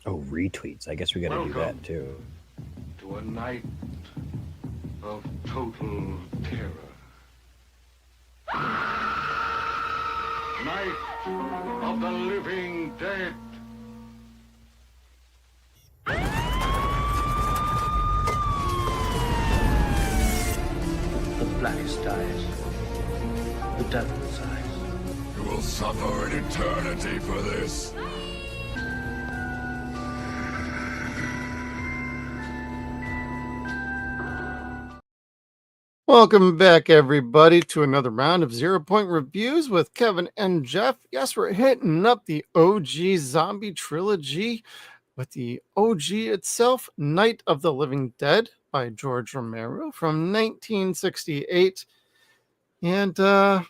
Oh, retweets. I guess we got to do that Welcome too. to a night of total terror. Night of the living dead. The blackest eyes, the devil's eyes. You will suffer an eternity for this. Welcome back, everybody, to another round of 0 Point Reviews with Kevin and Jeff. Yes, we're hitting up the OG zombie trilogy with the OG itself, Night of the Living Dead by George Romero from 1968. And I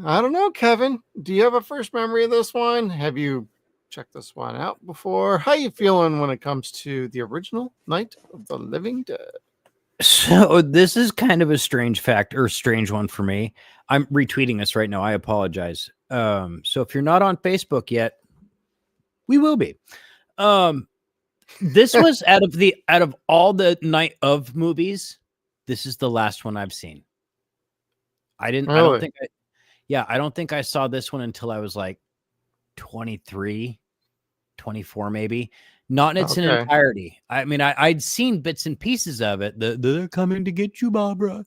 don't know, Kevin, do you have a first memory of this one? Have you checked this one out before? How you feeling when it comes to the original Night of the Living Dead? So this is kind of a strange fact or strange one for me. I'm retweeting this right now. I apologize. So if you're not on Facebook yet, we will be. This was out of all the Night of movies, this is the last one I've seen. I don't think I saw this one until I was like 23, 24 maybe. Not in its entirety. I mean, I'd seen bits and pieces of it. They're coming to get you, Barbara.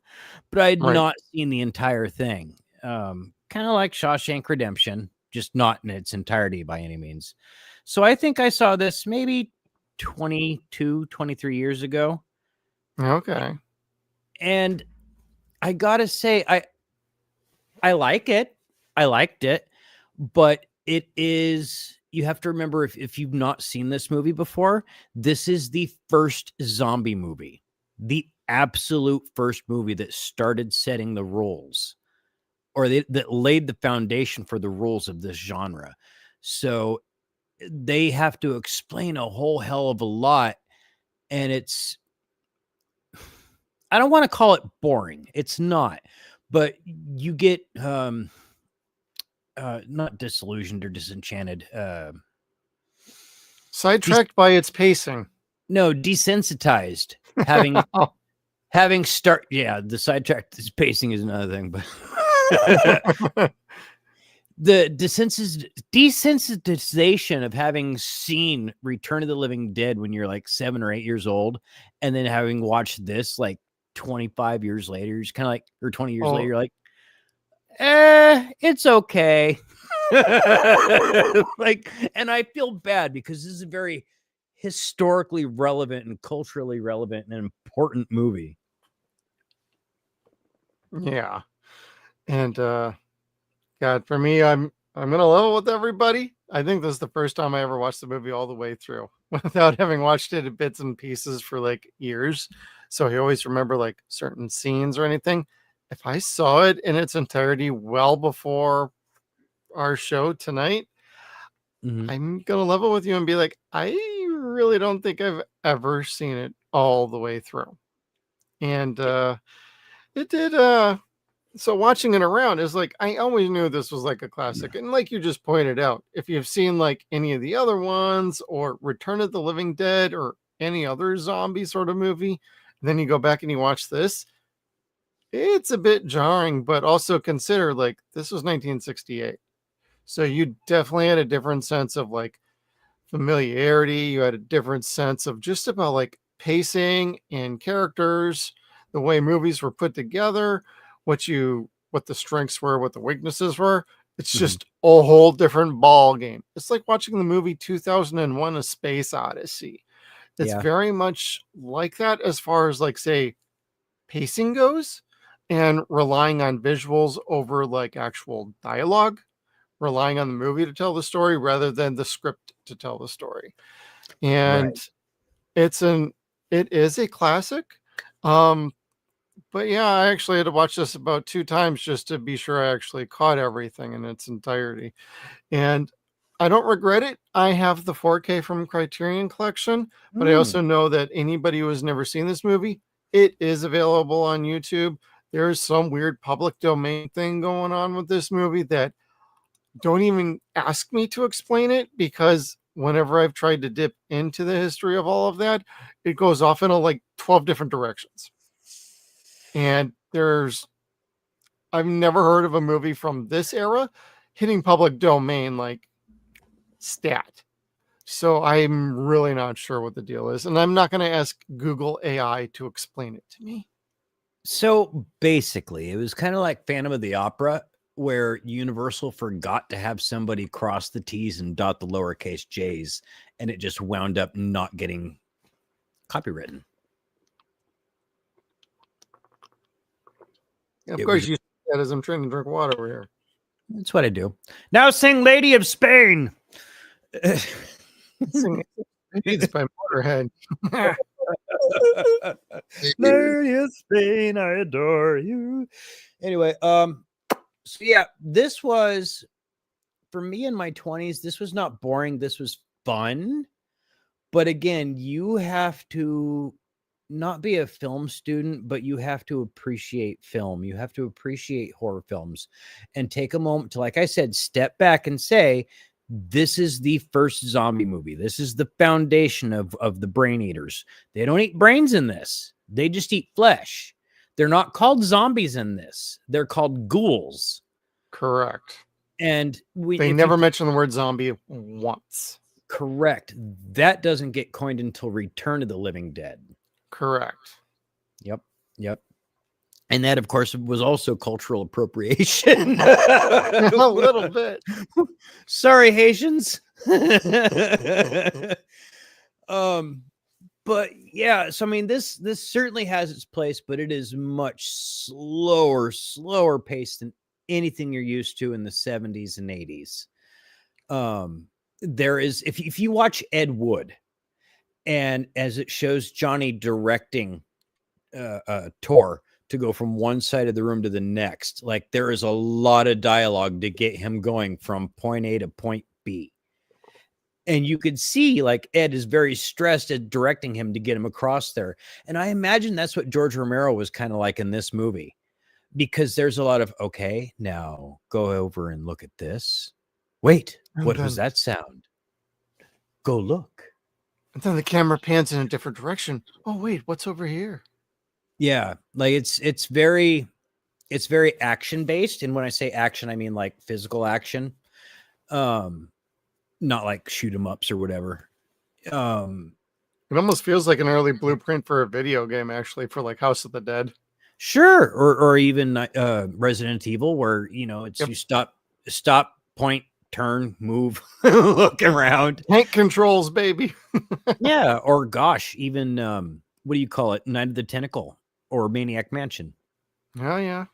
But I'd not seen the entire thing. Kind of like Shawshank Redemption, just not in its entirety by any means. So I think I saw this maybe 22, 23 years ago. Okay. And I gotta say, I like it. I liked it. But it is... You have to remember, if you've not seen this movie before, this is the first zombie movie, the absolute first movie that started setting the rules, or that laid the foundation for the rules of this genre. So they have to explain a whole hell of a lot, and it's... I don't want to call it boring. It's not, but you get... not disillusioned or disenchanted. Sidetracked by its pacing. No, desensitized. Having the sidetracked pacing is another thing, but the desensitization of having seen Return of the Living Dead when you're like 7 or 8 years old, and then having watched this like 25 years later, you're just kind of like, or 20 years later, you're like, it's okay. Like, and I feel bad because this is a very historically relevant and culturally relevant and important movie. Yeah. And God, for me, I'm gonna level with everybody. I think this is the first time I ever watched the movie all the way through without having watched it in bits and pieces for like years. So I always remember like certain scenes or anything. If I saw it in its entirety well before our show tonight, I'm gonna level with you and be like, I really don't think I've ever seen it all the way through. And it did so watching it around is like, I always knew this was like a classic. And like you just pointed out, if you've seen like any of the other ones or Return of the Living Dead or any other zombie sort of movie, then you go back and you watch this, it's a bit jarring, but also consider like this was 1968. So you definitely had a different sense of like familiarity. You had a different sense of just about like pacing and characters, the way movies were put together, what the strengths were, what the weaknesses were. It's just a whole different ball game. It's like watching the movie 2001: A Space Odyssey. It's very much like that as far as like, say, pacing goes, and relying on visuals over like actual dialogue, relying on the movie to tell the story rather than the script to tell the story. And it is a classic. But yeah, I actually had to watch this about 2 times just to be sure I actually caught everything in its entirety. And I don't regret it. I have the 4K from Criterion Collection, but I also know that anybody who has never seen this movie, it is available on YouTube. There's some weird public domain thing going on with this movie that don't even ask me to explain it, because whenever I've tried to dip into the history of all of that, it goes off in like 12 different directions. And I've never heard of a movie from this era hitting public domain like stat. So I'm really not sure what the deal is. And I'm not going to ask Google AI to explain it to me. So basically, it was kind of like Phantom of the Opera, where Universal forgot to have somebody cross the T's and dot the lowercase J's, and it just wound up not getting copywritten. Yeah, of course, you say that as I'm trying to drink water over here. That's what I do. Now sing Lady of Spain. Sing It's by Motorhead. Lady of Spain, I adore you. Anyway, so yeah, this was, for me in my 20s, this was not boring. This was fun. But again, you have to not be a film student, but you have to appreciate film. You have to appreciate horror films and take a moment to, like I said, step back and say, this is the first zombie movie. This is the foundation of the brain eaters. They don't eat brains in this. They just eat flesh. They're not called zombies in this. They're called ghouls. Correct. And they never mention the word zombie once. Correct. That doesn't get coined until Return of the Living Dead. Correct. Yep. And that, of course, was also cultural appropriation. A little bit. Sorry, Haitians. But yeah, so I mean, this certainly has its place, but it is much slower paced than anything you're used to in the 70s and 80s. There is, if you watch Ed Wood, and as it shows Johnny directing Tor to go from one side of the room to the next, like there is a lot of dialogue to get him going from point A to point B. And you could see like Ed is very stressed at directing him to get him across there. And I imagine that's what George Romero was kind of like in this movie, because there's a lot of, okay, now go over and look at this. Wait, what was that sound? Go look. And then the camera pans in a different direction. Oh, wait, what's over here? Yeah, like it's very action based. And when I say action, I mean like physical action. Not like shoot 'em ups or whatever. It almost feels like an early blueprint for a video game, actually, for like House of the Dead. Sure, or even Resident Evil, where it's you stop, point, turn, move, look around. Tank controls, baby. Yeah, or gosh, even what do you call it? Night of the Tentacle or Maniac Mansion. Oh yeah.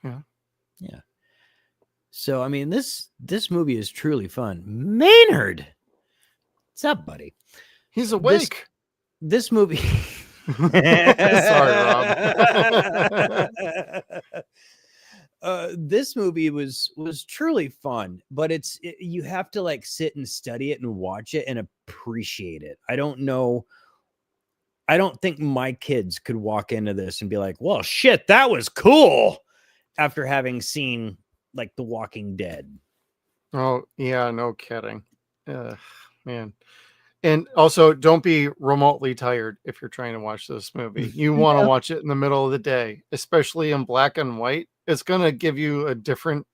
So I mean, this movie is truly fun. Maynard, what's up, buddy? He's awake. This movie. Sorry, Rob. This movie was truly fun, but you have to like sit and study it and watch it and appreciate it. I don't think my kids could walk into this and be like, well, shit, that was cool, after having seen like The Walking Dead. Oh yeah, no kidding. Man. And also, don't be remotely tired if you're trying to watch this movie. You want to watch it in the middle of the day, especially in black and white. It's going to give you a different,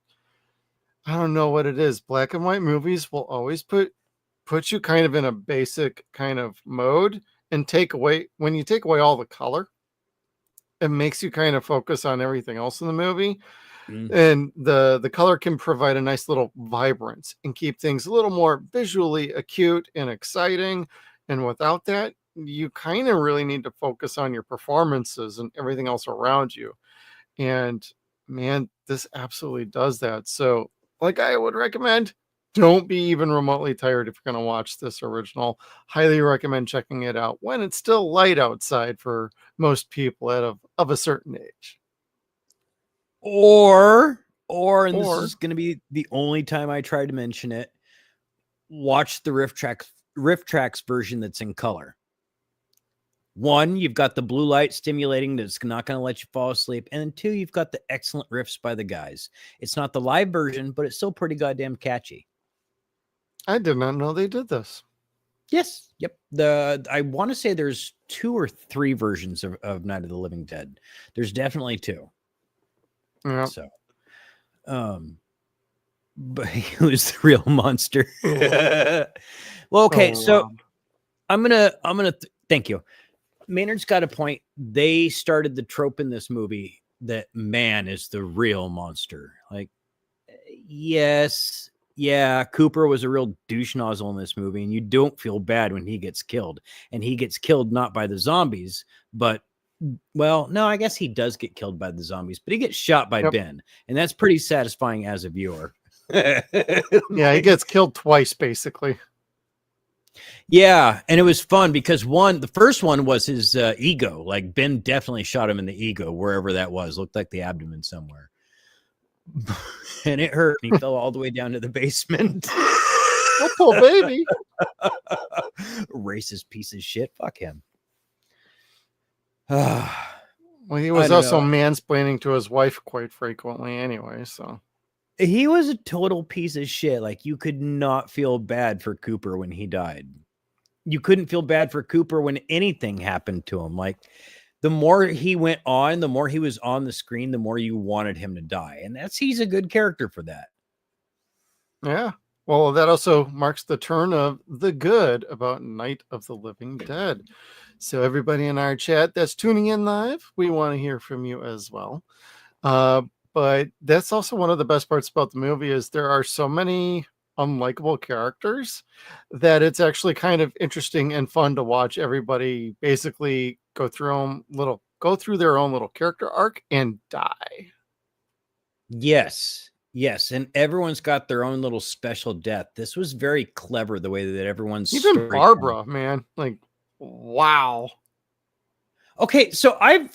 I don't know what it is. Black and white movies will always put you kind of in a basic kind of mode, and when you take away all the color, it makes you kind of focus on everything else in the movie. And the color can provide a nice little vibrance and keep things a little more visually acute and exciting. And without that, you kind of really need to focus on your performances and everything else around you. And man, this absolutely does that. So like I would recommend, don't be even remotely tired if you're going to watch this original. Highly recommend checking it out when it's still light outside for most people of a certain age. Or this is going to be the only time I try to mention it, watch the Riff Tracks version that's in color. One, you've got the blue light stimulating that's not going to let you fall asleep. And then two, you've got the excellent riffs by the guys. It's not the live version, but it's still pretty goddamn catchy. I did not know they did this. Yes. Yep. I want to say there's 2 or 3 versions of Night of the Living Dead. There's definitely 2. Yeah. So, but he was the real monster. Well, okay. So Rob. I'm gonna thank you. Maynard's got a point. They started the trope in this movie that man is the real monster. Like, yes, yeah, Cooper was a real douche nozzle in this movie, and you don't feel bad when he gets killed. And he gets killed not by the zombies, but well, no, I guess he does get killed by the zombies, but he gets shot by Yep. Ben, and that's pretty satisfying as a viewer. Yeah, he gets killed twice, basically. Yeah, and it was fun because the first one was his ego. Like Ben definitely shot him in the ego, wherever that was. Looked like the abdomen somewhere, and it hurt. And he fell all the way down to the basement. Oh, poor baby. Racist piece of shit. Fuck him. Well, he was don't also know. mansplaining to his wife quite frequently anyway, so. He was a total piece of shit. Like, you could not feel bad for Cooper when he died. You couldn't feel bad for Cooper when anything happened to him. Like, the more he went on, the more he was on the screen, the more you wanted him to die. And he's a good character for that. Yeah. Well, that also marks the turn of the good about Night of the Living Dead. So everybody in our chat that's tuning in live, we want to hear from you as well. But that's also one of the best parts about the movie is there are so many unlikable characters that it's actually kind of interesting and fun to watch everybody basically go through their own little character arc and die. Yes. Yes. And everyone's got their own little special death. This was very clever, the way that everyone's Even story Barbara, man, like, wow. Okay, so I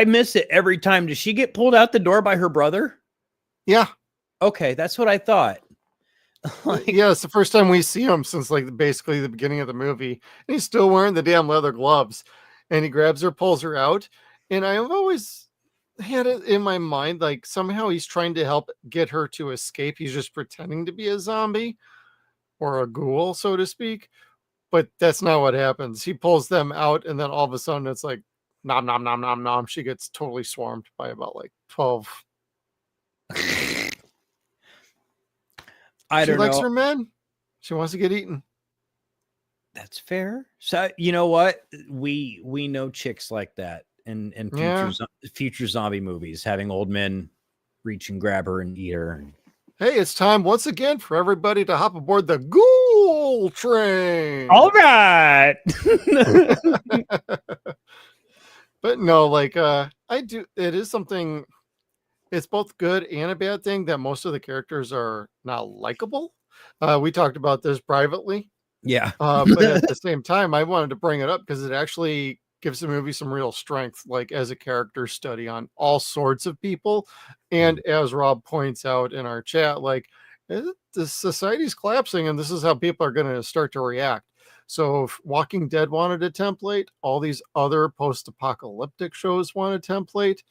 miss it every time. Does she get pulled out the door by her brother? Yeah. Okay, that's what I thought. Like, Yeah, it's the first time we see him since like basically the beginning of the movie. And he's still wearing the damn leather gloves. And he grabs her, pulls her out. And I've always had it in my mind like somehow he's trying to help get her to escape. He's just pretending to be a zombie or a ghoul, so to speak. But that's not what happens. He pulls them out, and then all of a sudden it's like nom nom nom nom nom. She gets totally swarmed by about like 12. I She don't likes know. her men. She wants to get eaten. That's fair. So you know what? We know chicks like that in future zombie movies, having old men reach and grab her and eat her. Hey, it's time once again for everybody to hop aboard the ghoul train. All right. But no, like it is something. It's both good and a bad thing that most of the characters are not likable. We talked about this privately. Yeah. But at the same time, I wanted to bring it up because it actually gives the movie some real strength, like as a character study on all sorts of people. And as Rob points out in our chat, like the society's collapsing and this is how people are going to start to react. So if Walking Dead wanted a template, all these other post-apocalyptic shows want a template.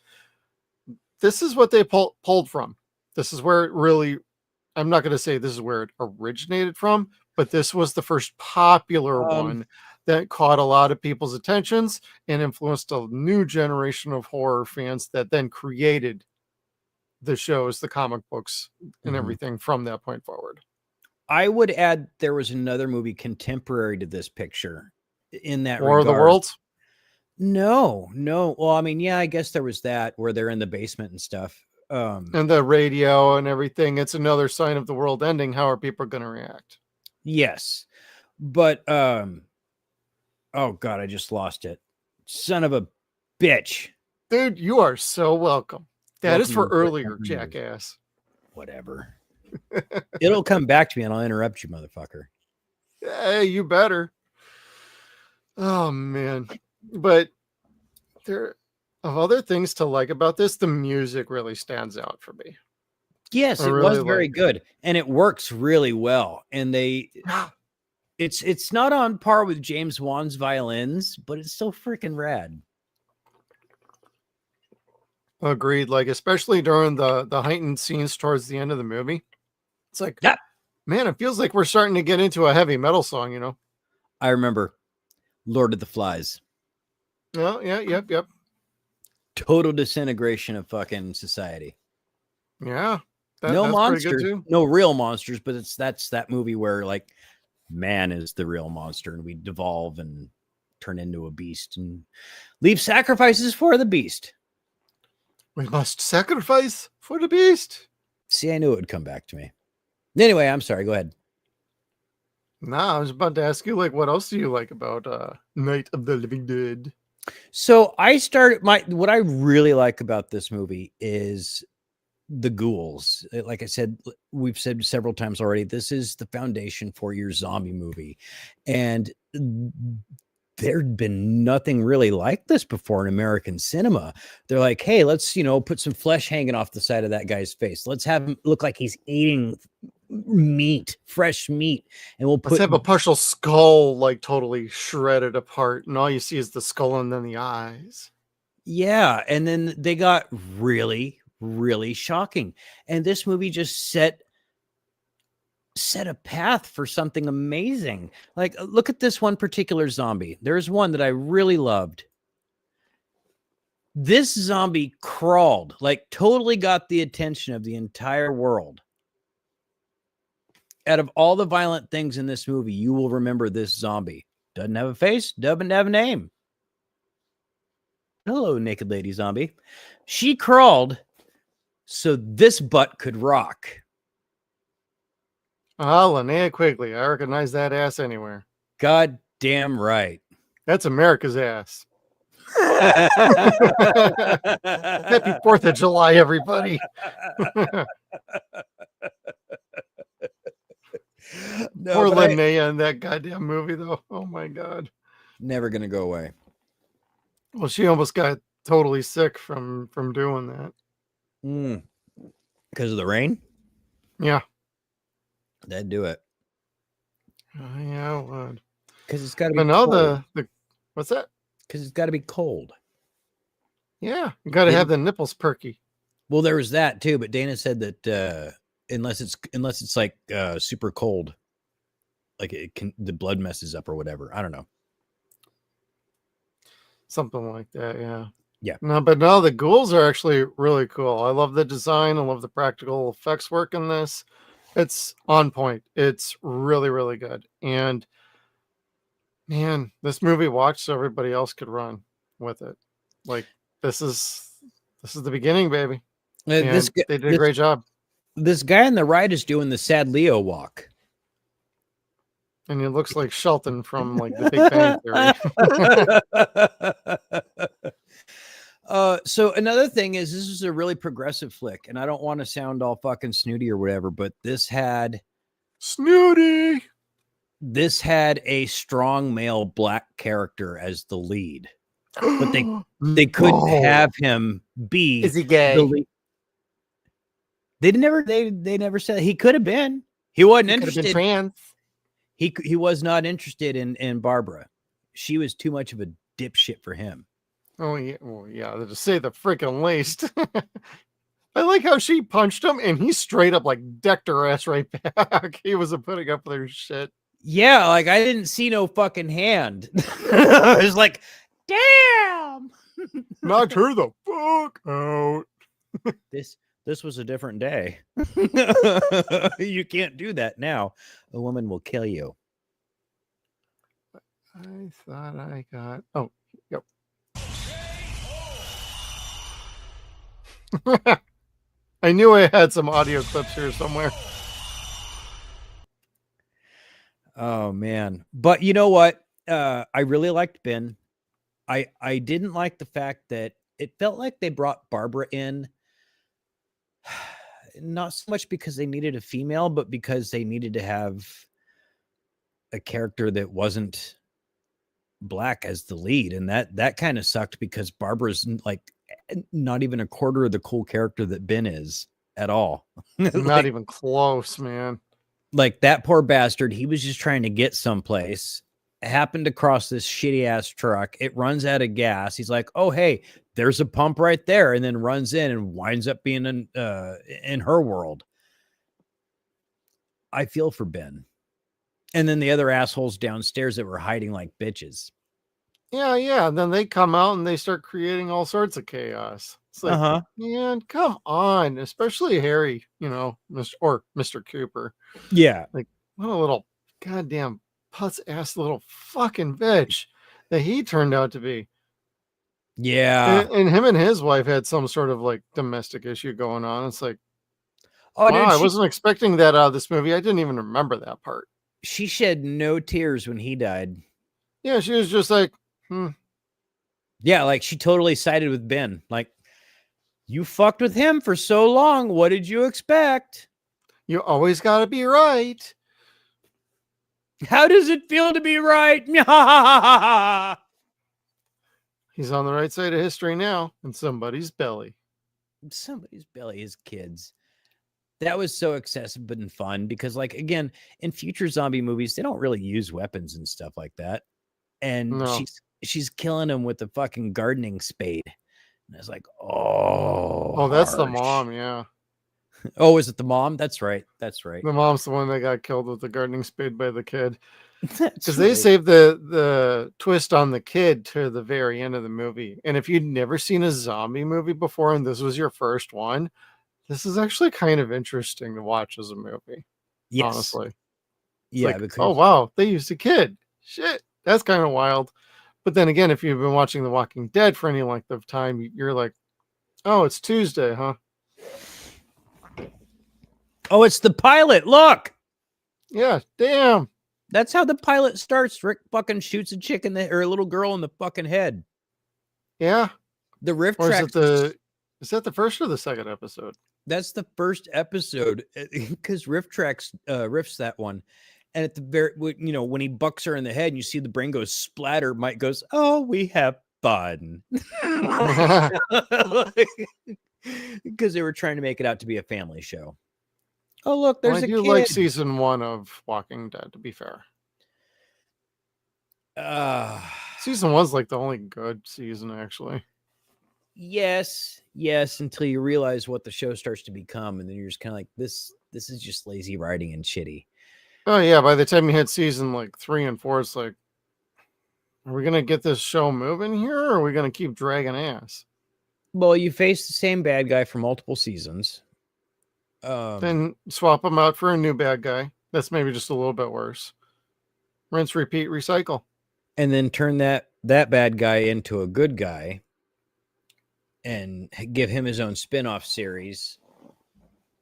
This is what they pulled from. This is where it really, I'm not going to say this is where it originated from, but this was the first popular one that caught a lot of people's attentions and influenced a new generation of horror fans that then created the shows, the comic books, and everything from that point forward. I would add there was another movie contemporary to this picture in that War of the regard. Worlds? No. Well, I mean, yeah, I guess there was that where they're in the basement and stuff. And the radio and everything. It's another sign of the world ending. How are people going to react? Yes. But oh god, I just lost it. Son of a bitch. Dude, you are so welcome. That is Welcome for to earlier, Breaking News. jackass. Whatever. It'll come back to me and I'll interrupt you, motherfucker. Hey, you better. Oh man. But there of other things to like about this, the music really stands out for me. Yes, I it really was very like it. good and it works really well. And it's not on par with James Wan's violins, but it's still freaking rad. Agreed. Like, especially during the heightened scenes towards the end of the movie. It's like, Yeah. Man, it feels like we're starting to get into a heavy metal song, you know? I remember Lord of the Flies. Oh, yeah, yep. Total disintegration of fucking society. Yeah. No That's pretty monsters, good too. no real monsters, but that's that movie where like man is the real monster and we devolve and turn into a beast and leave sacrifices for the beast. We must sacrifice for the beast. See, I knew it would come back to me. Anyway, I'm sorry. Go ahead. Nah, I was about to ask you, like, what else do you like about Night of the Living Dead? So I started what I really like about this movie is the ghouls. Like I said, we've said several times already, this is the foundation for your zombie movie. And there'd been nothing really like this before in American cinema. They're like, hey, let's, put some flesh hanging off the side of that guy's face. Let's have him look like he's eating meat, fresh meat. And Let's have a partial skull, like totally shredded apart. And all you see is the skull and then the eyes. Yeah. And then they got really, really shocking. And this movie just set a path for something amazing. Like, look at this one particular zombie. There's one that I really loved. This zombie crawled, like totally got the attention of the entire world. Out of all the violent things in this movie, you will remember this zombie. Doesn't have a face, doesn't have a name. Hello, naked lady zombie. She crawled so this butt could rock. Linnea Quigley. I recognize that ass anywhere. God damn right. That's America's ass. Happy 4th of July, everybody. No, Poor Linnea in that goddamn movie, though. Oh, my God. Never going to go away. Well, she almost got totally sick from doing that. Because of the rain? Yeah. That'd do it. Yeah, it would. Because it's got to be But no, cold. what's that? Because it's got to be cold. Yeah, you got to have the nipples perky. Well, there was that too, but Dana said that unless it's like super cold, like the blood messes up or whatever. I don't know. Something like that, yeah. Yeah. No, but no, the ghouls are actually really cool. I love the design. I love the practical effects work in this. It's on point. It's really, really good. And man, this movie watched so everybody else could run with it. Like this is the beginning, baby. They did a great job. This guy on the right is doing the sad Leo walk. And it looks like Shelton from like the Big Bang Theory. So another thing is this is a really progressive flick, and I don't want to sound all fucking snooty or whatever, but this had snooty. This had a strong male black character as the lead, but they couldn't have him be. Is he gay? The lead. They never said he could have been. He wasn't interested. Could have been trans. He was not interested in Barbara. She was too much of a dipshit for him. Oh yeah, well, yeah. To say the freaking least. I like how she punched him and he straight up like decked her ass right back. He wasn't putting up with her shit. Yeah, like I didn't see no fucking hand. I was like, damn. Knocked her the fuck out. This was a different day. You can't do that now. A woman will kill you. I thought I got. Oh, yep. I knew I had some audio clips here somewhere. Oh man. But you know what? I really liked Ben. I didn't like the fact that it felt like they brought Barbara in not so much because they needed a female, but because they needed to have a character that wasn't black as the lead. And that kind of sucked because Barbara's like not even a quarter of the cool character that Ben is at all. Not even close, man. Like that poor bastard, he was just trying to get someplace, happened to cross this shitty ass truck. It runs out of gas. He's like, oh, hey, there's a pump right there. And then runs in and winds up being in her world. I feel for Ben. And then the other assholes downstairs that were hiding like bitches. Yeah. And then they come out and they start creating all sorts of chaos. It's like, man, come on. Especially Harry, Mr. Cooper. Yeah. Like, what a little goddamn putz ass little fucking bitch that he turned out to be. Yeah. And him and his wife had some sort of like domestic issue going on. It's like, Oh, wow, dude, I wasn't expecting that out of this movie. I didn't even remember that part. She shed no tears when he died. Yeah, she was just like, Yeah, like she totally sided with Ben. Like, you fucked with him for so long. What did you expect? You always got to be right. How does it feel to be right? He's on the right side of history now in somebody's belly. Somebody's belly is kids. That was so excessive and fun because, like, again, in future zombie movies, they don't really use weapons and stuff like that. And No. she's killing him with the fucking gardening spade. And I was like, oh, that's the harsh. mom, yeah. Oh, is it the mom? That's right. That's right. The mom's the one that got killed with the gardening spade by the kid. Because they saved the twist on the kid to the very end of the movie. And if you'd never seen a zombie movie before and this was your first one, this is actually kind of interesting to watch as a movie. Yes. Honestly. It's like, because oh wow, they used a kid. Shit, that's kind of wild. But then again, if you've been watching The Walking Dead for any length of time, you're like, oh, it's Tuesday, huh? Oh, it's the pilot. Look. Yeah, damn. That's how the pilot starts. Rick fucking shoots a chick or a little girl in the fucking head. Yeah. The riff or track. Is that the first or the second episode? That's the first episode because riffs that one. And at the very, when he bucks her in the head and you see the brain goes splatter, Mike goes, oh, we have fun. Because they were trying to make it out to be a family show. Oh, look, there's a kid. I do like season 1 of Walking Dead, to be fair. Season 1's like the only good season, actually. Yes, until you realize what the show starts to become, and then you're just kind of like, this is just lazy writing and shitty. Oh yeah, by the time you hit season like 3 and 4, it's like, are we gonna get this show moving here, or are we gonna keep dragging ass? Well, you face the same bad guy for multiple seasons. Then swap them out for a new bad guy. That's maybe just a little bit worse. Rinse, repeat, recycle. And then turn that bad guy into a good guy and give him his own spin-off series.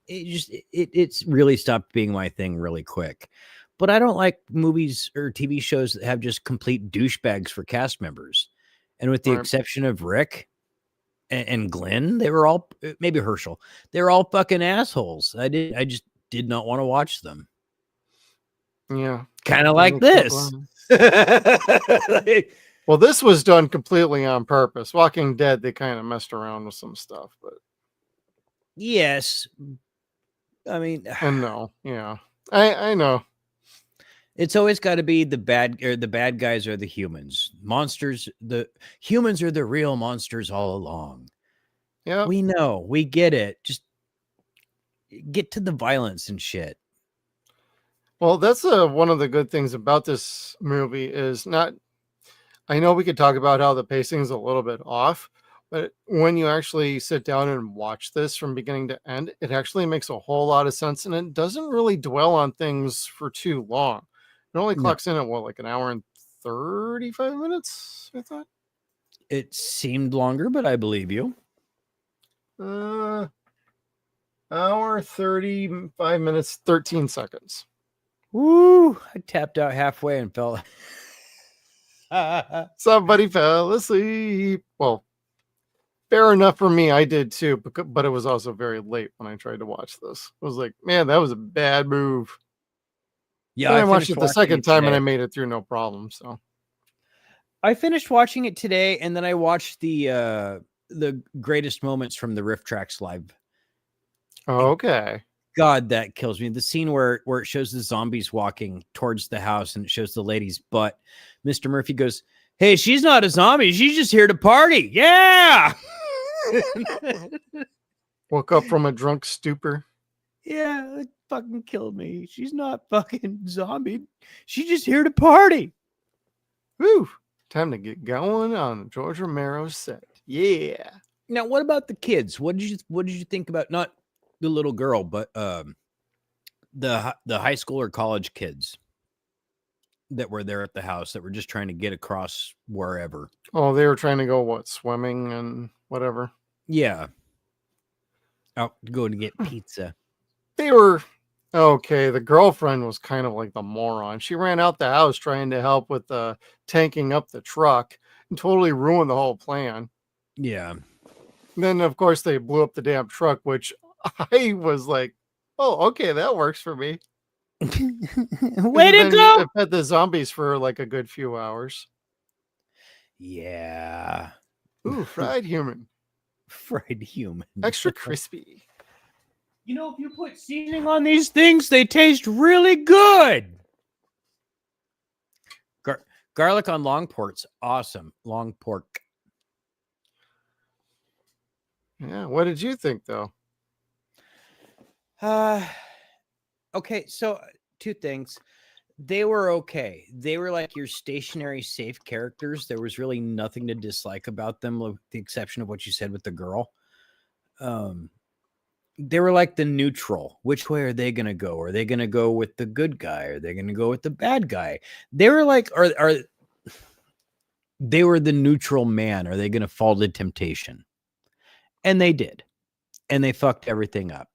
It's really stopped being my thing really quick. But I don't like movies or TV shows that have just complete douchebags for cast members. And with the exception of Rick and Glenn, they were all, maybe Herschel, they were all fucking assholes. I just did not want to watch them. Yeah. Kind of like this. Well, this was done completely on purpose. Walking Dead, they kind of messed around with some stuff, but yes. I mean, and no, yeah. I know. It's always got to be the bad guys are the humans. Monsters, the humans are the real monsters all along. Yeah. We know. We get it. Just get to the violence and shit. Well, that's one of the good things about this movie is not, I know we could talk about how the pacing is a little bit off, but when you actually sit down and watch this from beginning to end, it actually makes a whole lot of sense, and it doesn't really dwell on things for too long. It only clocks in at like an hour and 35 minutes, I thought. It seemed longer, but I believe you. Hour 35 minutes, 13 seconds. Woo! I tapped out halfway and fell. Somebody fell asleep. Well, fair enough for me. I did too, but it was also very late when I tried to watch this. I was like, man, that was a bad move. Yeah, I watched it the second time and I made it through no problem. So I finished watching it today, and then I watched the greatest moments from the Riff Tracks live. Okay. God, that kills me. The scene where it shows the zombies walking towards the house and it shows the lady's butt. Mr. Murphy goes, hey, she's not a zombie. She's just here to party. Yeah. Woke up from a drunk stupor. Yeah. fucking kill me. She's not fucking zombie. She's just here to party. Woo! Time to get going on George Romero's set. Yeah. Now, what about the kids? What did you think about not the little girl, but the high school or college kids that were there at the house that were just trying to get across wherever? Oh, they were trying to go, what, swimming and whatever? Yeah. Out going to get pizza. They were okay. The girlfriend was kind of like the moron. She ran out the house trying to help with tanking up the truck and totally ruined the whole plan. Yeah. And then, of course, they blew up the damn truck, which I was like, oh, okay, that works for me. Way to go! It fed the zombies for like a good few hours. Yeah. Ooh, fried human. Fried human. Extra crispy. You know, if you put seasoning on these things, they taste really good. Garlic on long pork's awesome. Long pork. Yeah. What did you think, though? Okay, so two things. They were okay. They were like your stationary, safe characters. There was really nothing to dislike about them, with the exception of what you said with the girl. They were like the neutral. Which way are they going to go? Are they going to go with the good guy? Are they going to go with the bad guy? They were like, they were the neutral man. Are they going to fall to temptation? And they did. And they fucked everything up.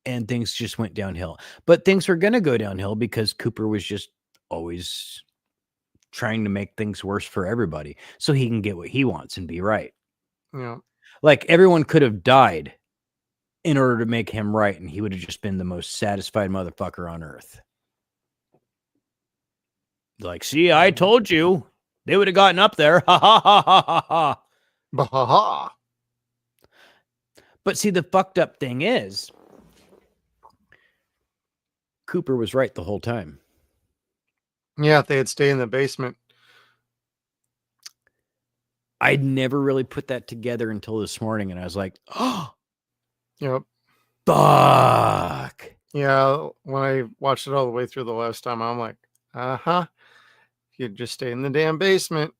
And things just went downhill. But things were going to go downhill because Cooper was just always trying to make things worse for everybody so he can get what he wants and be right. Yeah. Like everyone could have died in order to make him right, and he would have just been the most satisfied motherfucker on earth. Like, see, I told you. They would have gotten up there. Ha ha ha ha ha ha. Bah-ha-ha. But see, the fucked up thing is, Cooper was right the whole time. Yeah, if they had stayed in the basement. I'd never really put that together until this morning, and I was like, oh, Yep. fuck. Yeah, when I watched it all the way through the last time, I'm like, uh-huh. You'd just stay in the damn basement.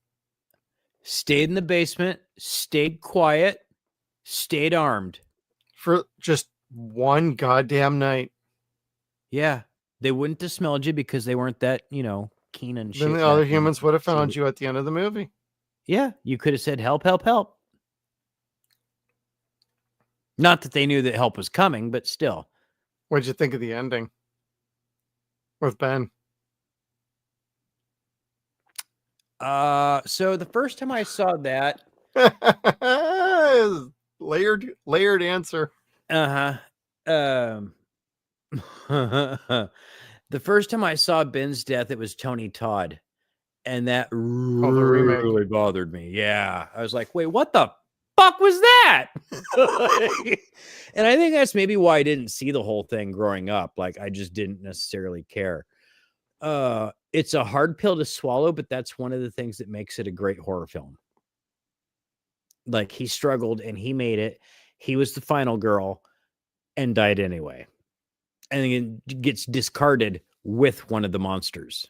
Stayed in the basement, stayed quiet, stayed armed. For just one goddamn night. Yeah. They wouldn't have smelled you because they weren't that, keen and shit. Then the other humans would have found you at the end of the movie. Yeah. You could have said, help, help, help. Not that they knew that help was coming, but still. What'd you think of the ending? With Ben? So the first time I saw that, layered answer. The first time I saw Ben's death, it was Tony Todd, and that really bothered me. Yeah, I was like, wait, what the fuck was that? And I think that's maybe why I didn't see the whole thing growing up. Like, I just didn't necessarily care. It's a hard pill to swallow, but that's one of the things that makes it a great horror film. Like, he struggled and he made it. He was the final girl and died anyway. And then gets discarded with one of the monsters.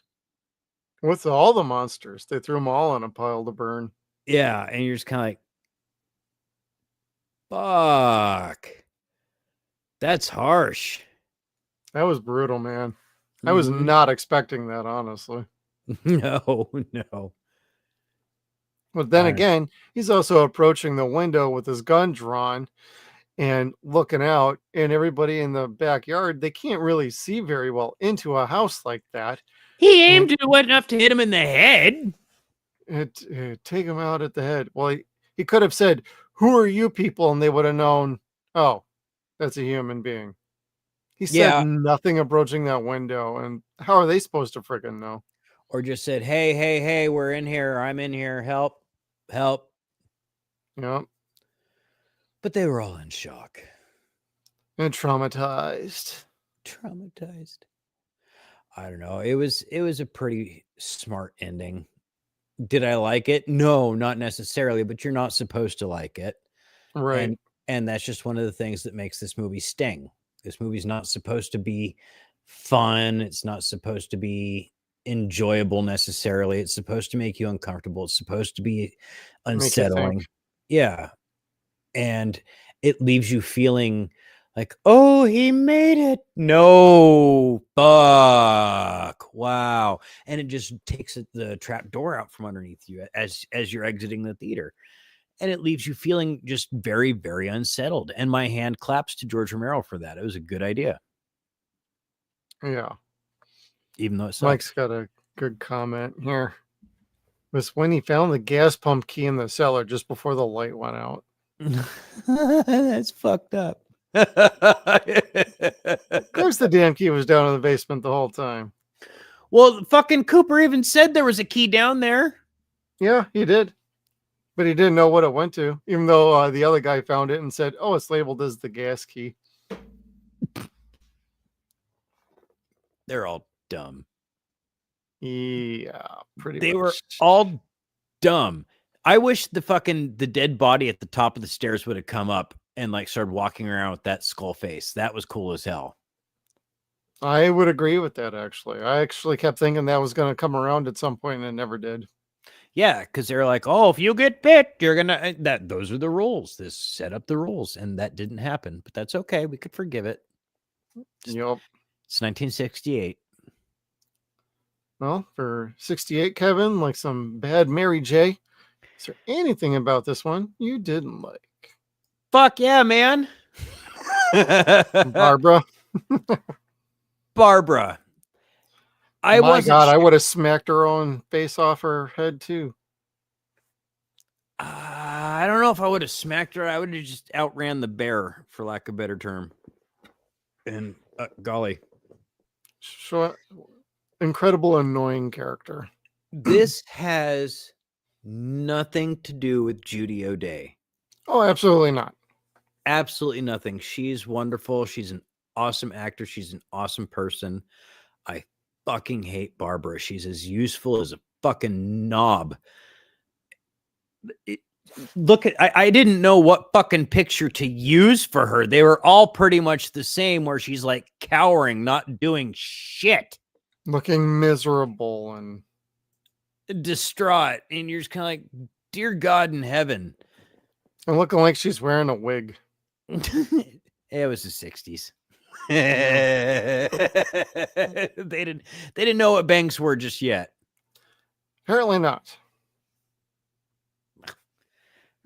With all the monsters. They threw them all on a pile to burn. Yeah, and you're just kind of like, fuck. That's harsh. That was brutal, man. I was not expecting that, honestly. No. But then again, he's also approaching the window with his gun drawn and looking out, and everybody in the backyard, they can't really see very well into a house like that. He aimed it enough to hit him in the head. Take him out at the head. Well, he could have said, "Who are you people?" and they would have known, oh, that's a human being. He said nothing approaching that window, and how are they supposed to freaking know? Or just said, hey, we're in here. I'm in here. Help. Yeah. But they were all in shock. And traumatized. I don't know. It was a pretty smart ending. Did I like it? No, not necessarily, but you're not supposed to like it. Right. And that's just one of the things that makes this movie sting. This movie's not supposed to be fun. It's not supposed to be enjoyable necessarily. It's supposed to make you uncomfortable. It's supposed to be Make you think. unsettling. Yeah. And it leaves you feeling like, oh, he made it. No, fuck. Wow. And it just takes the trap door out from underneath you as you're exiting the theater. And it leaves you feeling just very, very unsettled. And my hand claps to George Romero for that. It was a good idea. Yeah. Even though it sucks. Mike's got a good comment here. It was when he found the gas pump key in the cellar just before the light went out. That's fucked up. Of course the damn key was down in the basement the whole time. Well, fucking Cooper even said there was a key down there. Yeah, he did. But he didn't know what it went to, even though the other guy found it and said, oh, it's labeled as the gas key. They're all dumb. Yeah, pretty much. They were all dumb. I wish the dead body at the top of the stairs would have come up and like started walking around with that skull face. That was cool as hell. I would agree with that, actually. I actually kept thinking that was going to come around at some point and it never did. Yeah, because they're like, oh, if you get bit, you're gonna those are the rules. This set up the rules, and that didn't happen. But that's okay. We could forgive it. Yep. It's 1968. Well, for 68, Kevin, like some bad Mary J. Is there anything about this one you didn't like? Fuck yeah, man. Barbara. Barbara. I would have smacked her own face off her head too. I don't know if I would have smacked her. I would have just outran the bear, for lack of a better term. And golly. So incredible, annoying character. This has nothing to do with Judy O'Day. Oh, absolutely not. Absolutely nothing. She's wonderful. She's an awesome actor. She's an awesome person. I fucking hate Barbara. She's as useful as a fucking knob. I didn't know what fucking picture to use for her. They were all pretty much the same, where she's like cowering, not doing shit. Looking miserable and distraught. And you're just kind of like, dear God in heaven. And looking like she's wearing a wig. It was the 60s. They didn't know what banks were just yet. Apparently not.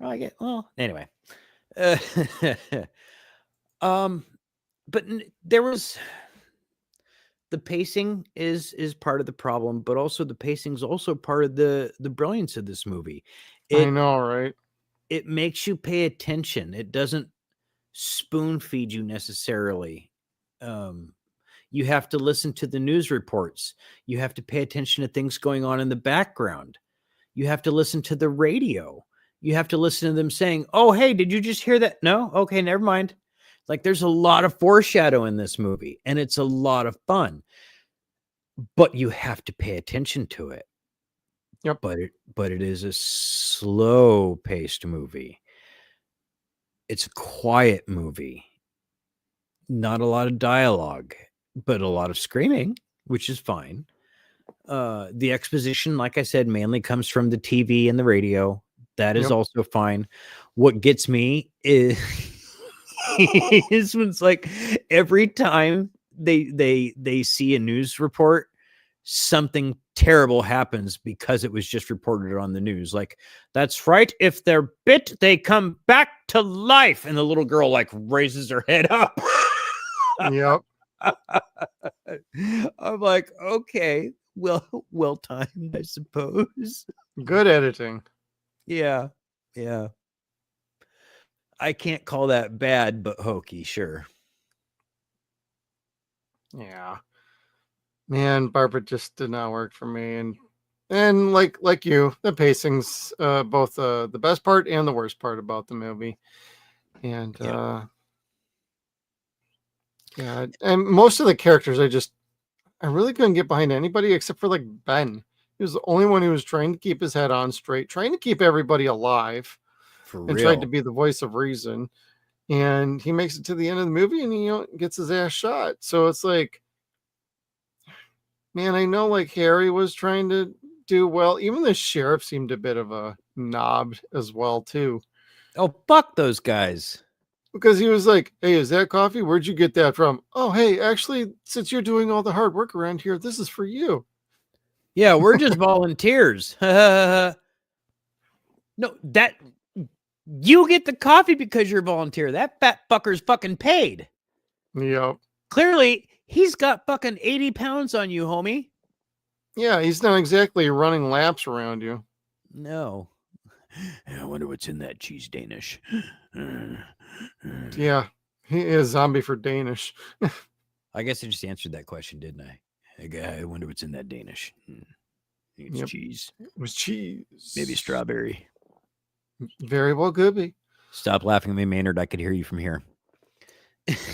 Well, anyway. But there was the pacing is part of the problem, but also the pacing is also part of the brilliance of this movie. I know, right? It makes you pay attention. It doesn't spoon feed you necessarily. You have to listen to the news reports. You have to pay attention to things going on in the background. You have to listen to the radio. You have to listen to them saying, oh, hey, did you just hear that? No? Okay, never mind. Like, there's a lot of foreshadow in this movie, and it's a lot of fun. But you have to pay attention to it. Yep. But it is a slow-paced movie. It's a quiet movie. Not a lot of dialogue, but a lot of screaming, which is fine. The exposition, like I said, mainly comes from the TV and the radio. That is also fine. What gets me is when it's like every time they see a news report, something terrible happens because it was just reported on the news. Like, that's right. If they're bit, they come back to life. And the little girl like raises her head up. Yep. I'm like, okay, well timed, I suppose. Good editing. Yeah. I can't call that bad, but hokey, sure. Yeah. Man, Barbara just did not work for me. And like you, the pacing's both the best part and the worst part about the movie. And and most of the characters I really couldn't get behind anybody except for like Ben. He was the only one who was trying to keep his head on straight, trying to keep everybody alive, For and real. tried to be the voice of reason. and he makes it to the end of the movie and he gets his ass shot. So it's like, man, I know like Harry was trying to do well. Even the sheriff seemed a bit of a knob as well too, Oh, fuck those guys. because he was like, hey, is that coffee? Where'd you get that from? Oh, hey, actually, since you're doing all the hard work around here, this is for you. Yeah, we're just volunteers. No, that you get the coffee because you're a volunteer. That fat fucker's fucking paid. Yep. Clearly, he's got fucking 80 pounds on you, homie. Yeah, he's not exactly running laps around you. No. I wonder what's in that cheese Danish. Yeah, he is zombie for Danish. I guess I just answered that question, didn't I? I wonder what's in that Danish. It's Yep. cheese. It was cheese. Maybe strawberry. Very well could be. Stop laughing at me, Maynard. I could hear you from here.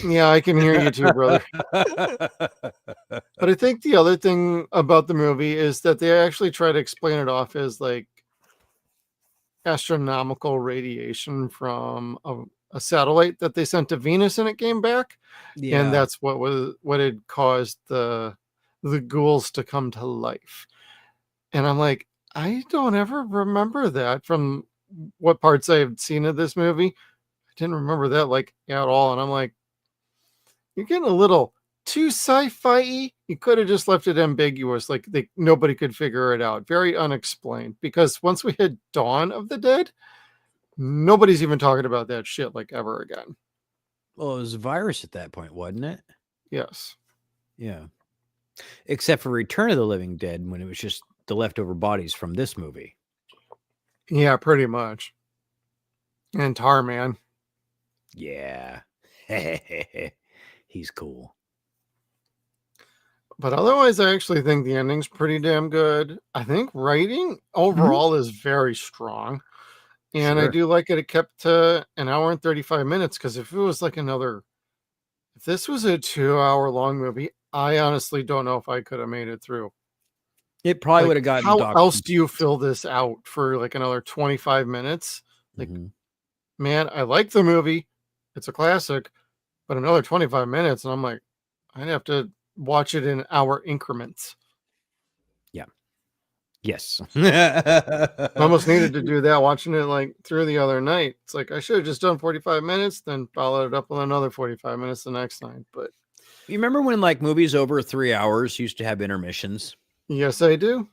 Yeah, I can hear you too, brother. But I think the other thing about the movie is that they actually try to explain it off as like astronomical radiation from a satellite that they sent to Venus and it came back. Yeah. And that's what had caused the ghouls to come to life. And I'm like, I don't ever remember that from what parts I have seen of this movie. I didn't remember that like at all. And I'm like, you're getting a little too sci-fi-y. You could have just left it ambiguous, like nobody could figure it out. Very unexplained. Because once we hit Dawn of the Dead, nobody's even talking about that shit like ever again. Well, it was a virus at that point, wasn't it? Yes. Yeah. Except for Return of the Living Dead, when it was just the leftover bodies from this movie. Yeah, pretty much. And Tarman. Yeah. He's cool. But otherwise, I actually think the ending's pretty damn good. I think writing overall is very strong. And I Sure. do like it kept to an hour and 35 minutes, because if it was like if this was a 2-hour long movie, I honestly don't know if I could have made it through. It probably Like, would have gotten how docked. else do you fill this out for like another 25 minutes? Like, man, I like the movie. It's a classic, but another 25 minutes. And I'm like, I'd have to watch it in hour increments. Yes. I almost needed to do that watching it like through the other night. It's like I should have just done 45 minutes, then followed it up with another 45 minutes the next night. But You remember when like movies over 3 hours used to have intermissions? yes, I do.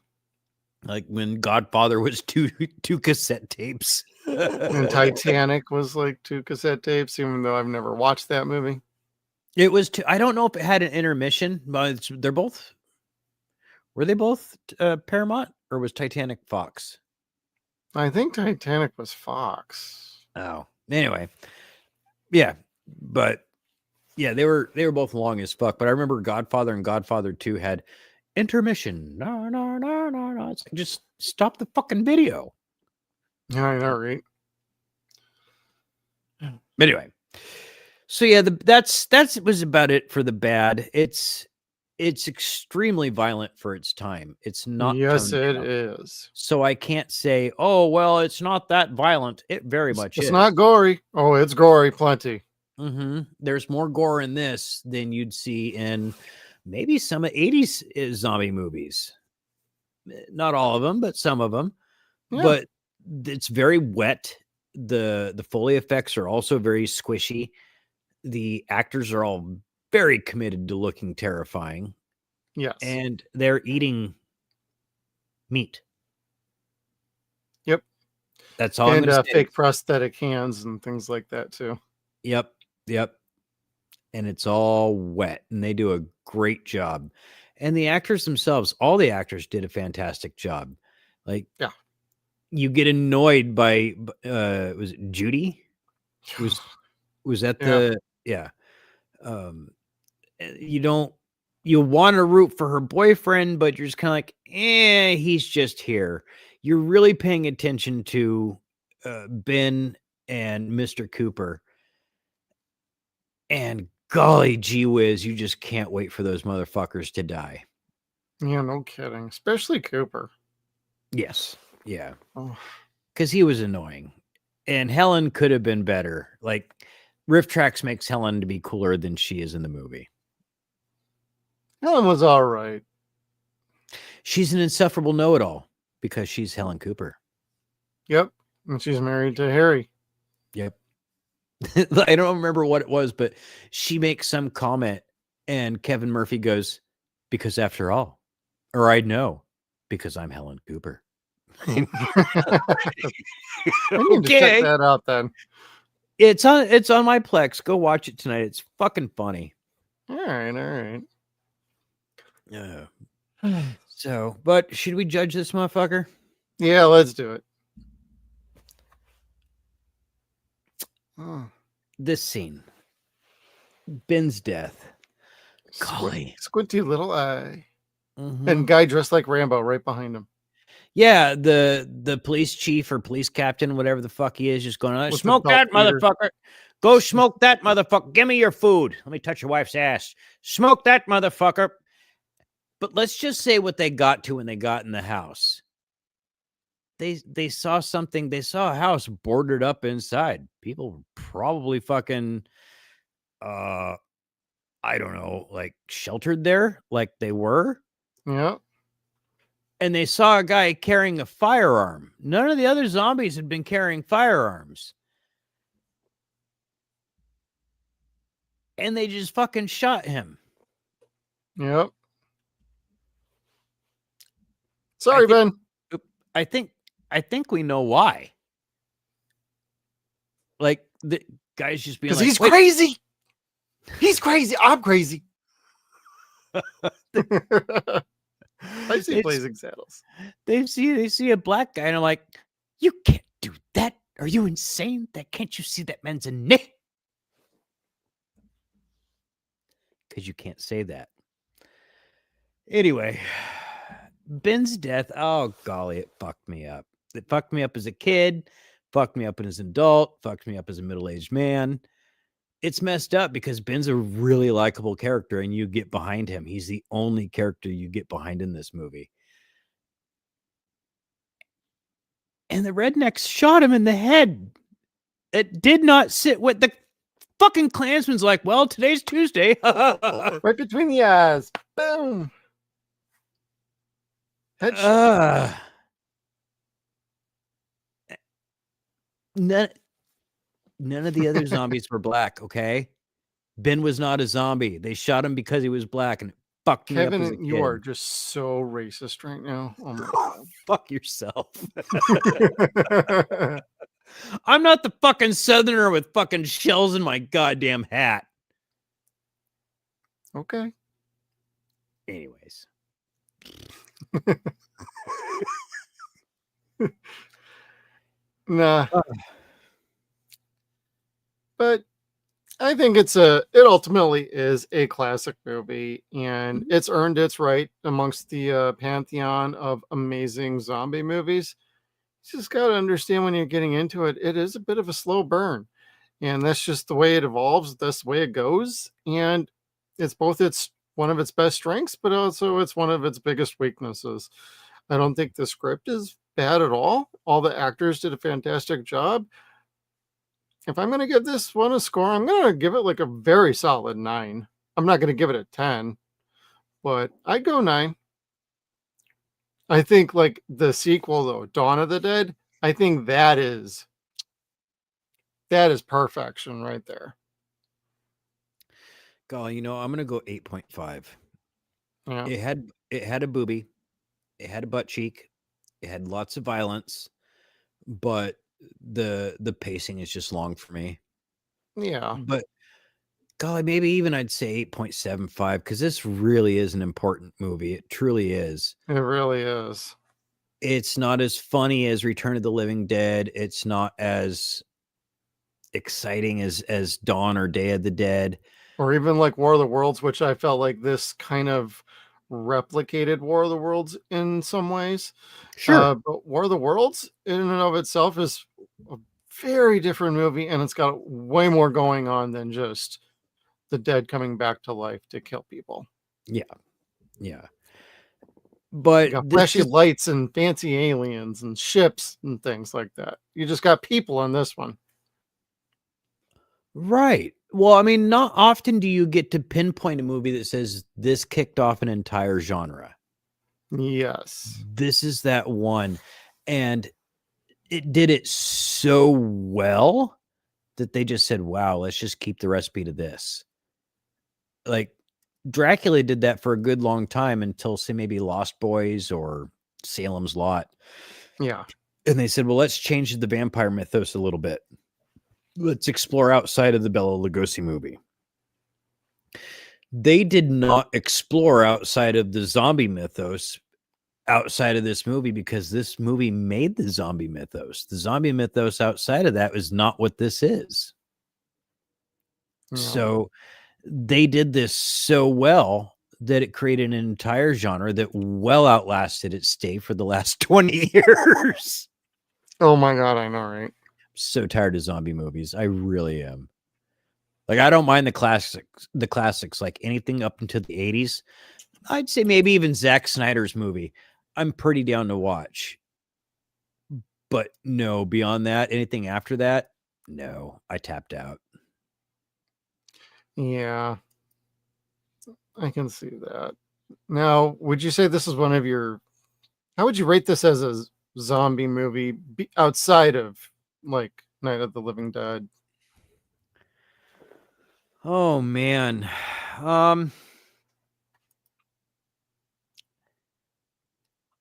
Like when Godfather was two cassette tapes. And Titanic was like 2 cassette tapes, even though I've never watched that movie. It was I don't know if it had an intermission, but they're both. Were they both Paramount, or was Titanic Fox? I think Titanic was Fox. Oh, anyway, yeah, but yeah, they were both long as fuck. But I remember Godfather and Godfather 2 had intermission. No. It's like, just stop the fucking video. Yeah, I know, right? Anyway, so yeah, that's was about it for the bad. It's extremely violent for its time. It's not. Yes, toned it down. is. So I can't say, oh well, it's not that violent. It very much is. It's not gory. Oh, it's gory, plenty. There's more gore in this than you'd see in maybe some 80s zombie movies. Not all of them, but some of them. Yeah. But it's very wet. The Foley effects are also very squishy. The actors are all very committed to looking terrifying. Yes. And they're eating meat. Yep. That's all. And I'm gonna say. fake prosthetic hands and things like that too. Yep. And it's all wet, and they do a great job. And the actors themselves, all the actors did a fantastic job. Like, yeah, you get annoyed by was it Judy? Was that the you want to root for her boyfriend, but you're just kind of like, he's just here. You're really paying attention to Ben and Mr. Cooper. And golly gee whiz, you just can't wait for those motherfuckers to die. Yeah, no kidding. Especially Cooper. Yes. Yeah. Oh. Because he was annoying. And Helen could have been better. Like, Riff Tracks makes Helen to be cooler than she is in the movie. Helen was all right. She's an insufferable know-it-all because she's Helen Cooper. Yep. And she's married to Harry. Yep. I don't remember what it was, but she makes some comment and Kevin Murphy goes, because after all, or I'd know, because I'm Helen Cooper. I need to check that out then. It's on my Plex. Go watch it tonight. It's fucking funny. All right. Yeah. So, but should we judge this motherfucker? Yeah, let's do it. Oh. This scene. Ben's death. Golly. Squinty little eye. Mm-hmm. And guy dressed like Rambo right behind him. Yeah, the police chief or police captain, whatever the fuck he is, just going, With smoke the that belt motherfucker. Go smoke that motherfucker. Give me your food. Let me touch your wife's ass. Smoke that motherfucker. But let's just say what they got to when they got in the house. They saw something. They saw a house boarded up inside. People were probably fucking, I don't know, like sheltered there, like they were. Yeah. And they saw a guy carrying a firearm. None of the other zombies had been carrying firearms. And they just fucking shot him. Yep. Sorry, Ben. I think we know why. Like the guy's just being Because like, he's crazy. He's crazy. I'm crazy. I see Blazing Saddles. They see a black guy and I'm like, you can't do that. Are you insane? That can't you see that man's a nick? Because you can't say that. Anyway, Ben's death. Oh golly, it fucked me up. It fucked me up as a kid, fucked me up as an adult, fucked me up as a middle-aged man. It's messed up because Ben's a really likable character and you get behind him. He's the only character you get behind in this movie. And the rednecks shot him in the head. It did not sit with the fucking Klansman's like, well, today's Tuesday. Right between the eyes. Boom. Headshot. None of the other zombies were black, okay? Ben was not a zombie. They shot him because he was black, and it fucked me up as a kid. You are just so racist right now. Oh my God. Fuck yourself. I'm not the fucking southerner with fucking shells in my goddamn hat. Okay. Anyways. Nah. But I think it ultimately is a classic movie, and it's earned its right amongst the pantheon of amazing zombie movies. You just got to understand when you're getting into it, it is a bit of a slow burn, and that's just the way it evolves. That's the way it goes, and it's one of its best strengths, but also it's one of its biggest weaknesses. I don't think the script is bad at all. All the actors did a fantastic job. If I'm going to give this one a score, I'm going to give it like a very solid 9. I'm not going to give it a 10, but I'd go 9. I think like the sequel though, Dawn of the Dead, I think that is perfection right there. Golly, I'm going to go 8.5. Yeah. It had a boobie. It had a butt cheek. It had lots of violence, but the pacing is just long for me. Yeah. But golly, maybe even I'd say 8.75 because this really is an important movie. It truly is. It really is. It's not as funny as Return of the Living Dead. It's not as exciting as Dawn or Day of the Dead. Or even like War of the Worlds, which I felt like this kind of replicated War of the Worlds in some ways. Sure. But War of the Worlds in and of itself is a very different movie, and it's got way more going on than just the dead coming back to life to kill people. Yeah. But you got flashy lights and fancy aliens and ships and things like that. You just got people on this one. Right. Well, I mean, not often do you get to pinpoint a movie that says this kicked off an entire genre. Yes. This is that one. And it did it so well that they just said, wow, let's just keep the recipe to this. Like Dracula did that for a good long time until, say, maybe Lost Boys or Salem's Lot. Yeah. And they said, well, let's change the vampire mythos a little bit. Let's explore outside of the Bela Lugosi movie. They did not explore outside of the zombie mythos outside of this movie because this movie made the zombie mythos. The zombie mythos outside of that is not what this is. Yeah. So they did this so well that it created an entire genre that well outlasted its stay for the last 20 years. Oh my God, I know, right? So tired of zombie movies. I really am. Like, I don't mind the classics, like anything up into the 80s. I'd say maybe even Zack Snyder's movie. I'm pretty down to watch. But no, beyond that, anything after that, no, I tapped out. Yeah. I can see that. Now, would you say this is one of your, how would you rate this as a zombie movie outside of like Night of the Living Dead? Oh man.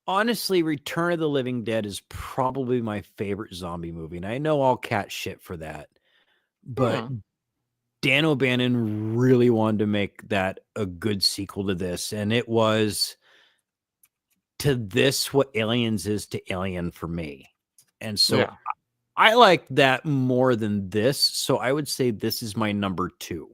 Honestly, Return of the Living Dead is probably my favorite zombie movie. And I know I'll cat shit for that. But Dan O'Bannon really wanted to make that a good sequel to this. And it was to this what Aliens is to Alien for me. And so Yeah. I like that more than this. So I would say this is my number 2.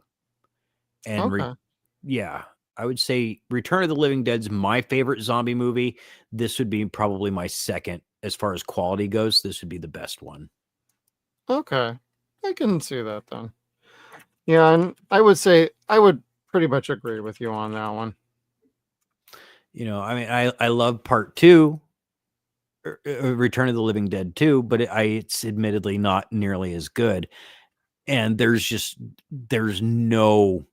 And Okay. yeah, I would say Return of the Living Dead's my favorite zombie movie. This would be probably my second. As far as quality goes, this would be the best one. Okay. I can see that then. Yeah, and I would say I would pretty much agree with you on that one. You know, I mean, I love part 2, Return of the Living Dead 2, but it's admittedly not nearly as good. And there's no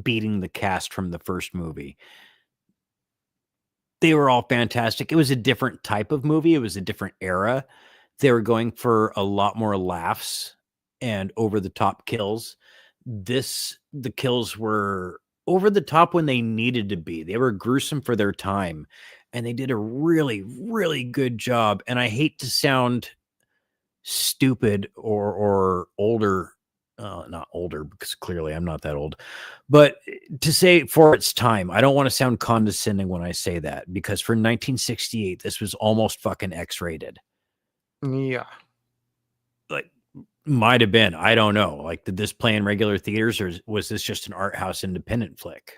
beating the cast from the first movie. They were all fantastic. It was a different type of movie. It was a different era. They were going for a lot more laughs and over the top kills. The kills were over the top when they needed to be. They were gruesome for their time, and they did a really, really good job. And I hate to sound stupid or older, not older, because clearly I'm not that old, but to say for its time, I don't want to sound condescending when I say that, because for 1968, this was almost fucking X-rated. Yeah. Like, might have been, I don't know. Like, did this play in regular theaters, or was this just an art house independent flick?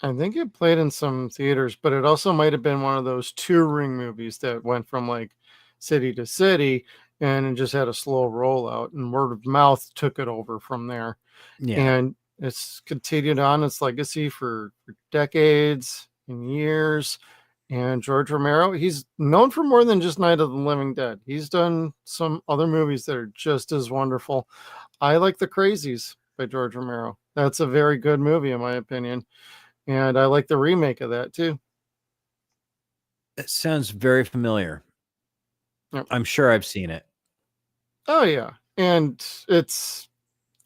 I think it played in some theaters, but it also might have been one of those touring movies that went from like city to city and it just had a slow rollout, and word of mouth took it over from there. Yeah. And it's continued on its legacy for decades and years. And George Romero, he's known for more than just Night of the Living Dead. He's done some other movies that are just as wonderful. I like The Crazies by George Romero. That's a very good movie, in my opinion. And I like the remake of that too. It sounds very familiar. Yep. I'm sure I've seen it. Oh yeah. And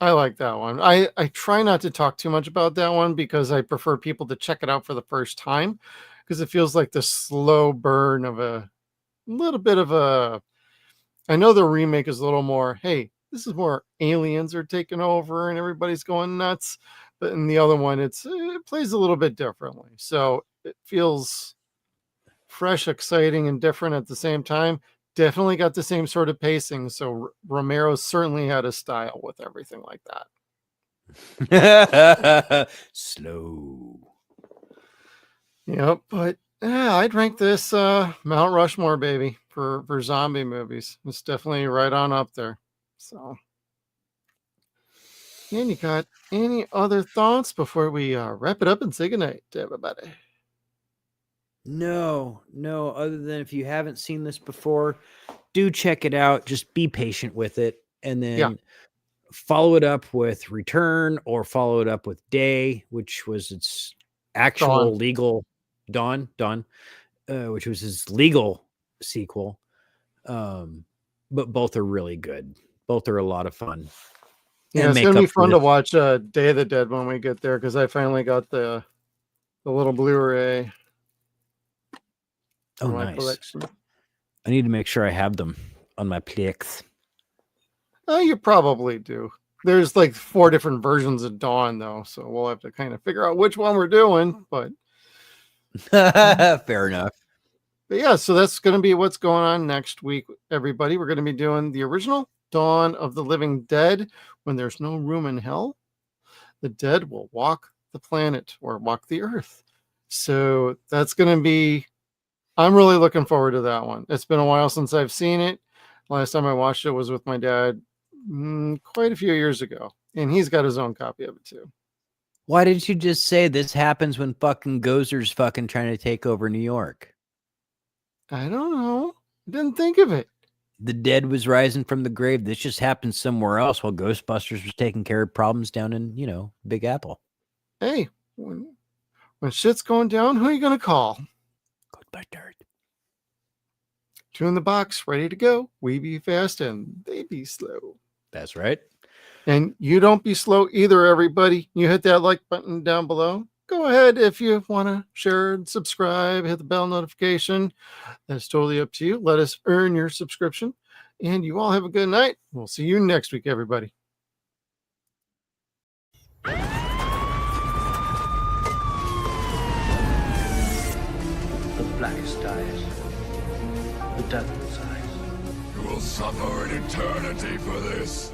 I like that one. I try not to talk too much about that one because I prefer people to check it out for the first time, because it feels like the slow burn of a little bit of a, I know the remake is a little more, hey, this is more aliens are taking over and everybody's going nuts. But in the other one, it plays a little bit differently. So it feels fresh, exciting, and different at the same time. Definitely got the same sort of pacing. So Romero certainly had a style with everything like that. Slow. Yep. But yeah, I'd rank this Mount Rushmore, baby, for zombie movies. It's definitely right on up there. So, and you got any other thoughts before we wrap it up and say goodnight to everybody? No, other than if you haven't seen this before, do check it out. Just be patient with it. And then follow it up with Return, or follow it up with Day, which was its actual Dawn. legal Dawn, which was his legal sequel. But both are really good. Both are a lot of fun. Yeah, And it's make gonna up be for fun to this- watch Day of the Dead when we get there, because I finally got the little Blu-ray Oh, for my nice. collection. I need to make sure I have them on my Plex. Oh, you probably do. There's like 4 different versions of Dawn, though, so we'll have to kind of figure out which one we're doing. But Fair enough. yeah, so that's going to be what's going on next week, everybody. We're going to be doing the original Dawn of the Living Dead. When there's no room in hell, the dead will walk the planet or walk the earth. So that's going to be, I'm really looking forward to that one. It's been a while since I've seen it. Last time I watched it was with my dad quite a few years ago, and he's got his own copy of it too. Why didn't you just say this happens when fucking Gozer's fucking trying to take over New York? I don't know. I didn't think of it. The dead was rising from the grave. This just happened somewhere else while Ghostbusters was taking care of problems down in, Big Apple. Hey, when shit's going down, who are you going to call? Goodbye, dirt. Two in the box, ready to go. We be fast and they be slow. That's right. And you don't be slow either, everybody. You hit that like button down below. Go ahead if you want to share and subscribe, hit the bell notification. That's totally up to you. Let us earn your subscription. And you all have a good night. We'll see you next week, everybody. The blackest eyes, the devil's eyes. You will suffer an eternity for this.